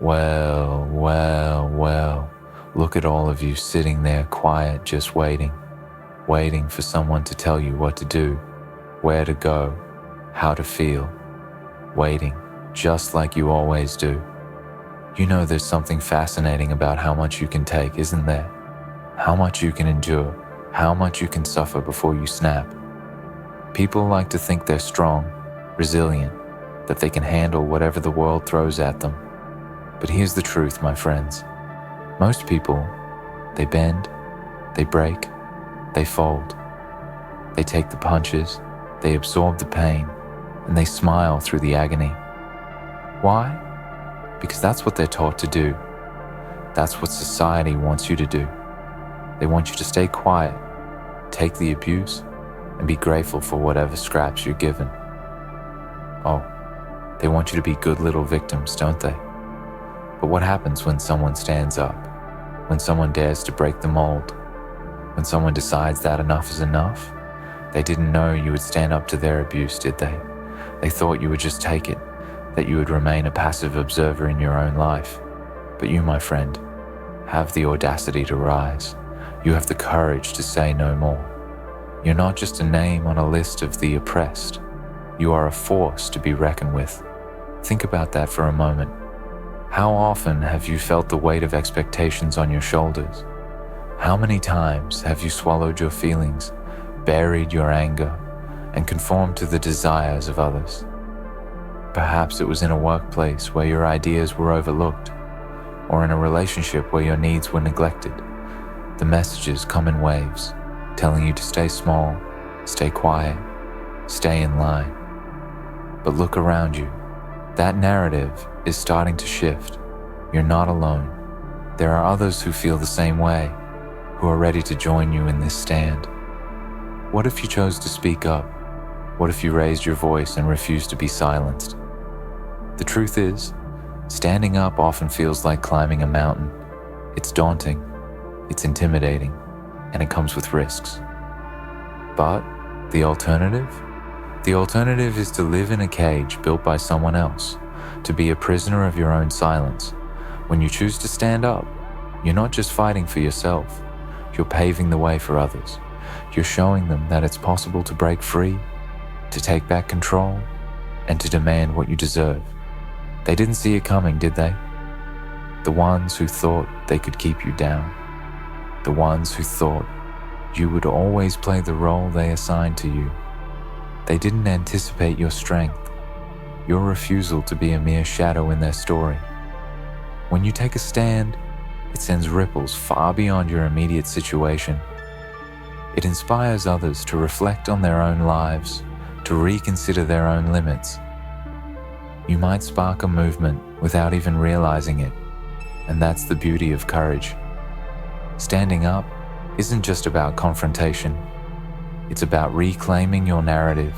Well, look at all of you sitting there quiet, just waiting for someone to tell you what to do, where to go, how to feel, waiting, just like you always do. You know there's something fascinating about how much you can take, isn't there? How much you can endure, how much you can suffer before you snap. People like to think they're strong, resilient, that they can handle whatever the world throws at them. But here's the truth, my friends. Most people, they bend, they break, they fold. They take the punches, they absorb the pain, and they smile through the agony. Why? Because that's what they're taught to do. That's what society wants you to do. They want you to stay quiet, take the abuse, and be grateful for whatever scraps you're given. Oh, they want you to be good little victims, don't they? But what happens when someone stands up? When someone dares to break the mold? When someone decides that enough is enough? They didn't know you would stand up to their abuse, did they? They thought you would just take it, that you would remain a passive observer in your own life. But you, my friend, have the audacity to rise. You have the courage to say no more. You're not just a name on a list of the oppressed. You are a force to be reckoned with. Think about that for a moment. How often have you felt the weight of expectations on your shoulders? How many times have you swallowed your feelings, buried your anger, and conformed to the desires of others? Perhaps it was in a workplace where your ideas were overlooked, or in a relationship where your needs were neglected. The messages come in waves, telling you to stay small, stay quiet, stay in line. But look around you. That narrative is starting to shift. You're not alone. There are others who feel the same way, who are ready to join you in this stand. What if you chose to speak up? What if you raised your voice and refused to be silenced? The truth is, standing up often feels like climbing a mountain. It's daunting, it's intimidating, and it comes with risks. But the alternative? The alternative is to live in a cage built by someone else, to be a prisoner of your own silence. When you choose to stand up, you're not just fighting for yourself, you're paving the way for others. You're showing them that it's possible to break free, to take back control, and to demand what you deserve. They didn't see it coming, did they? The ones who thought they could keep you down. The ones who thought you would always play the role they assigned to you. They didn't anticipate your strength, your refusal to be a mere shadow in their story. When you take a stand, it sends ripples far beyond your immediate situation. It inspires others to reflect on their own lives, to reconsider their own limits. You might spark a movement without even realizing it, and that's the beauty of courage. Standing up isn't just about confrontation. It's about reclaiming your narrative.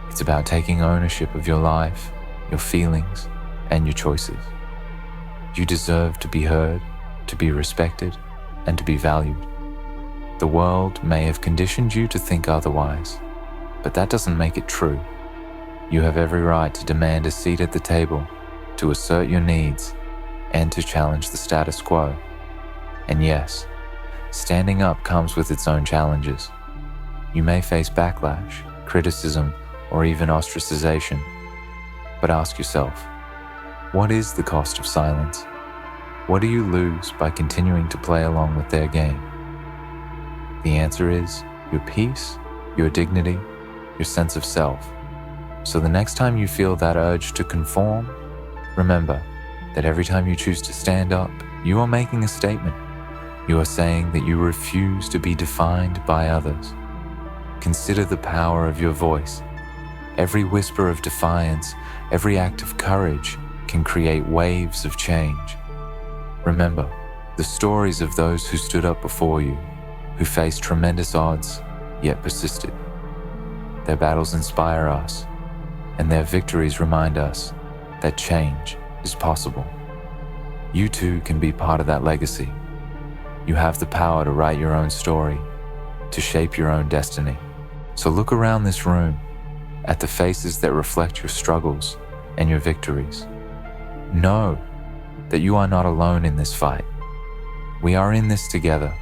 It's about taking ownership of your life, your feelings, and your choices. You deserve to be heard, to be respected, and to be valued. The world may have conditioned you to think otherwise, but that doesn't make it true. You have every right to demand a seat at the table, to assert your needs, and to challenge the status quo. And yes, standing up comes with its own challenges. You may face backlash, criticism, or even ostracization. But ask yourself, what is the cost of silence? What do you lose by continuing to play along with their game? The answer is your peace, your dignity, your sense of self. So the next time you feel that urge to conform, remember that every time you choose to stand up, you are making a statement. You are saying that you refuse to be defined by others. Consider the power of your voice. Every whisper of defiance, every act of courage can create waves of change. Remember the stories of those who stood up before you, who faced tremendous odds, yet persisted. Their battles inspire us, and their victories remind us that change is possible. You too can be part of that legacy. You have the power to write your own story, to shape your own destiny. So look around this room at the faces that reflect your struggles and your victories. Know that you are not alone in this fight. We are in this together.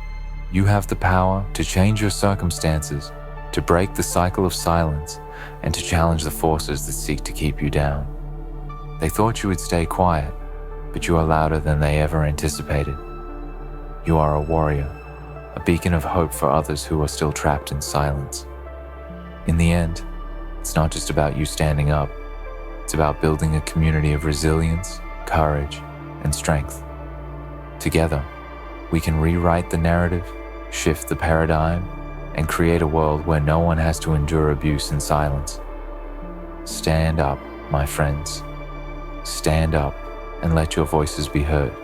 You have the power to change your circumstances, to break the cycle of silence, and to challenge the forces that seek to keep you down. They thought you would stay quiet, but you are louder than they ever anticipated. You are a warrior, a beacon of hope for others who are still trapped in silence. In the end, it's not just about you standing up. It's about building a community of resilience, courage, and strength. Together, we can rewrite the narrative, shift the paradigm, and create a world where no one has to endure abuse in silence. Stand up, my friends. Stand up and let your voices be heard.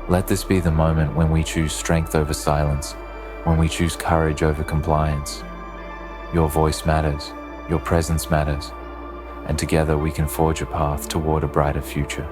Let this be the moment when we choose strength over silence, when we choose courage over compliance. Your voice matters, your presence matters, and together we can forge a path toward a brighter future.